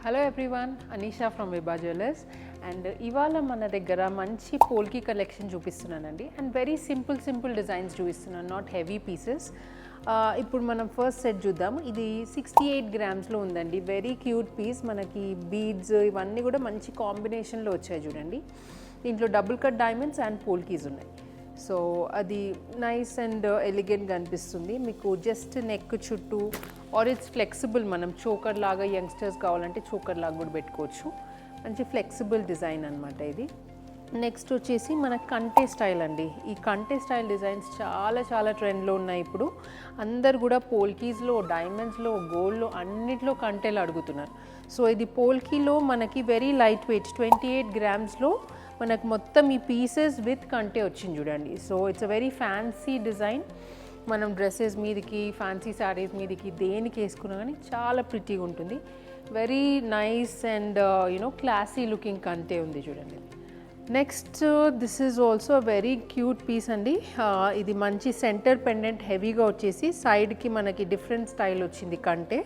Hello everyone, Anisha from Vibha jewellers. And ఇవాళ మన దగ్గర మంచి పోల్కి కలెక్షన్ చూపిస్తున్నానండి. అండ్ వెరీ సింపుల్ డిజైన్స్ చూపిస్తున్నాను, నాట్ హెవీ పీసెస్. ఇప్పుడు మనం ఫస్ట్ సెట్ చూద్దాము. ఇది 68 గ్రామ్స్లో ఉందండి. Very cute piece. మనకి బీడ్స్ ఇవన్నీ కూడా మంచి కాంబినేషన్లో వచ్చాయి చూడండి. దీంట్లో double cut diamonds and polkis ఉన్నాయి. సో అది నైస్ అండ్ ఎలిగెంట్గా అనిపిస్తుంది. మీకు జస్ట్ నెక్ చుట్టూ ఆర్ ఇట్స్ ఫ్లెక్సిబుల్, మనం చోకర్ లాగా యంగ్స్టర్స్ కావాలంటే చోకర్ లాగా కూడా పెట్టుకోవచ్చు. మంచి ఫ్లెక్సిబుల్ డిజైన్ అనమాట ఇది. నెక్స్ట్ వచ్చేసి మన కంటే స్టైల్ అండి. ఈ కంటే స్టైల్ డిజైన్స్ చాలా ట్రెండ్లో ఉన్నాయి ఇప్పుడు. అందరు కూడా పోల్కీస్లో, డైమండ్స్లో, గోల్డ్లో అన్నిట్లో కంటేలు అడుగుతున్నారు. సో ఇది పోల్కీలో మనకి వెరీ లైట్ వెయిట్ 28 గ్రామ్స్లో మనకు మొత్తం ఈ పీసెస్ విత్ కంటే వచ్చింది చూడండి. So it's a very fancy design. మనం డ్రెస్సెస్ మీదకి, ఫ్యాన్సీ శారీస్ మీదకి దేనికి వేసుకున్నా కానీ చాలా ప్రిటీగా ఉంటుంది. Very nice and classy looking కంటే ఉంది చూడండి. Next this is also very cute piece అండి. ఇది మంచి సెంటర్ పెండెంట్ హెవీగా వచ్చేసి సైడ్కి మనకి డిఫరెంట్ స్టైల్ వచ్చింది కంటే.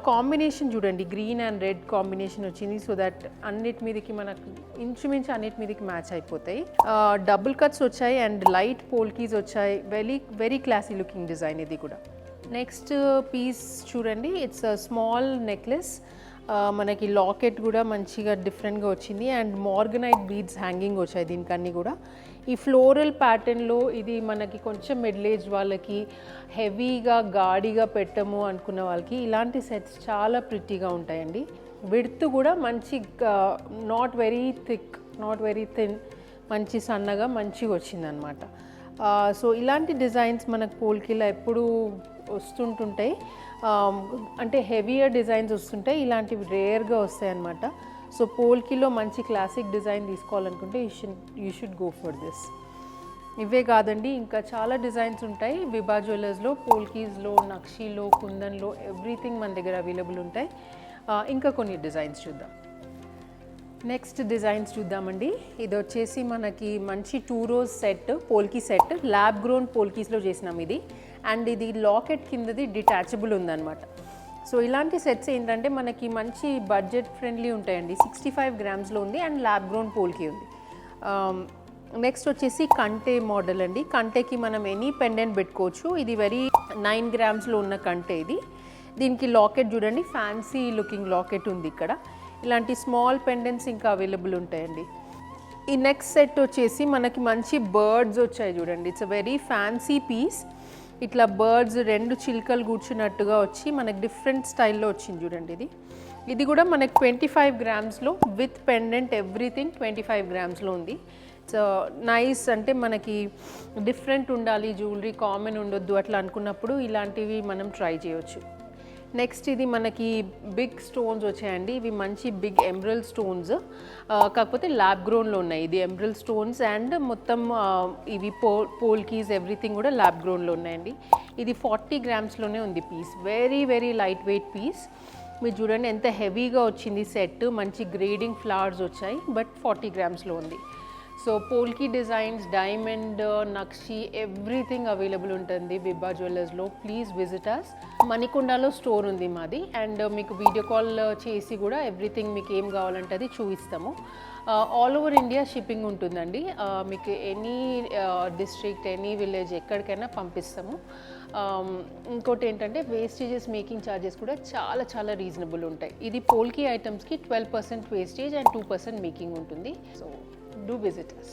కాంబినేషన్ చూడండి, గ్రీన్ అండ్ రెడ్ కాంబినేషన్ వచ్చింది. సో దట్ అన్నిటి మీదకి మనకు ఇంచుమించు అన్నిటి మీదకి మ్యాచ్ అయిపోతాయి. డబుల్ కట్స్ వచ్చాయి అండ్ లైట్ పోల్కీస్ వచ్చాయి. వెరీ క్లాసీ లుకింగ్ డిజైన్ ఇది కూడా. నెక్స్ట్ పీస్ చూడండి, ఇట్స్ అ స్మాల్ నెక్లెస్. మనకి లాకెట్ కూడా మంచిగా డిఫరెంట్గా వచ్చింది అండ్ మార్గనైట్ బీడ్స్ హ్యాంగింగ్ వచ్చాయి దీనికన్నీ కూడా. ఈ ఫ్లోరల్ ప్యాటర్న్లో ఇది మనకి కొంచెం మిడిల్ ఏజ్ వాళ్ళకి, హెవీగా గాడిగా పెట్టము అనుకున్న వాళ్ళకి ఇలాంటి సెట్స్ చాలా ప్రిటీగా ఉంటాయండి. విడ్త్ కూడా మంచి, not very thick, not very thin, మంచి సన్నగా మంచిగా వచ్చిందనమాట. సో ఇలాంటి డిజైన్స్ మనకు పోల్కీలో ఎప్పుడు వస్తుంటుంటాయి. అంటే హెవీయర్ డిజైన్స్ వస్తుంటాయి, ఇలాంటివి రేర్గా వస్తాయి అన్నమాట. సో పోల్కీలో మంచి క్లాసిక్ డిజైన్ తీసుకోవాలనుకుంటే you should go for this. ఇవే కాదండి, ఇంకా చాలా డిజైన్స్ ఉంటాయి విభా జ్యువెలర్స్లో. పోల్కీస్లో, నక్షీలో, కుందన్లో ఎవ్రీథింగ్ మన దగ్గర అవైలబుల్ ఉంటాయి. ఇంకా కొన్ని డిజైన్స్ చూద్దాం. నెక్స్ట్ డిజైన్స్ చూద్దామండి. ఇది వచ్చేసి మనకి మంచి 2 rose set, polki set, lab grown పోల్కీస్లో చేసినాం ఇది. అండ్ ఇది లాకెట్ కిందది డిటాచబుల్ ఉందన్నమాట. సో ఇలాంటి సెట్స్ ఏంటంటే మనకి మంచి బడ్జెట్ ఫ్రెండ్లీ ఉంటాయండి. 65 గ్రామ్స్లో ఉంది అండ్ ల్యాబ్ గ్రోన్ పోల్కీ ఉంది. నెక్స్ట్ వచ్చేసి కంటే మోడల్ అండి. కంటేకి మనం ఎనీ పెండెంట్ పెట్టుకోవచ్చు. ఇది వెరీ 9 గ్రామ్స్లో ఉన్న కంటే ఇది. దీనికి లాకెట్ చూడండి, ఫ్యాన్సీ లుకింగ్ లాకెట్ ఉంది ఇక్కడ. ఇలాంటి స్మాల్ పెండెంట్స్ ఇంకా అవైలబుల్ ఉంటాయండి. ఈ నెక్స్ట్ సెట్ వచ్చేసి మనకి మంచి బర్డ్స్ వచ్చాయి చూడండి. It's a very fancy piece. ఇట్లా బర్డ్స్ 2 చిలుకలు కూర్చున్నట్టుగా వచ్చి మనకి డిఫరెంట్ స్టైల్లో వచ్చింది చూడండి. ఇది కూడా మనకి 25 గ్రామ్స్లో విత్ పెండెంట్ ఎవ్రీథింగ్ 25 గ్రామ్స్లో ఉంది. సో నైస్, అంటే మనకి డిఫరెంట్ ఉండాలి, జ్యువెలరీ కామన్ ఉండొద్దు అట్లా అనుకున్నప్పుడు ఇలాంటివి మనం ట్రై చేయొచ్చు. నెక్స్ట్ ఇది మనకి బిగ్ స్టోన్స్ వచ్చాయండి. ఇవి మంచి బిగ్ ఎమరల్డ్ స్టోన్స్, కాకపోతే ల్యాబ్ గ్రోన్లో ఉన్నాయి. ఇది ఎమరల్డ్ స్టోన్స్ అండ్ మొత్తం ఇవి పోల్కీస్ ఎవ్రీథింగ్ కూడా ల్యాబ్ గ్రోన్లో ఉన్నాయండి. ఇది 40 గ్రామ్స్లోనే ఉంది piece. Very light weight piece. మీరు చూడండి ఎంత హెవీగా వచ్చింది సెట్. మంచి గ్రేడింగ్ ఫ్లవర్స్ వచ్చాయి, బట్ 40 గ్రామ్స్లో ఉంది. So polki designs, diamond, nakshi everything available ఉంటుంది విభా జ్యువెలర్స్లో. Please visit us. మణికొండలో స్టోర్ ఉంది మాది. అండ్ మీకు వీడియో కాల్ చేసి కూడా ఎవ్రీథింగ్ మీకు ఏం కావాలంటే అది చూపిస్తాము. ఆల్ ఓవర్ ఇండియా షిప్పింగ్ ఉంటుందండి. మీకు ఎనీ డిస్ట్రిక్ట్, ఎనీ విలేజ్ ఎక్కడికైనా పంపిస్తాము. ఇంకోటి ఏంటంటే వేస్టేజెస్, మేకింగ్ ఛార్జెస్ కూడా చాలా రీజనబుల్ ఉంటాయి. ఇది పోల్కీ ఐటమ్స్కి 12% వేస్టేజ్ అండ్ 2% మేకింగ్ ఉంటుంది. So do visit us.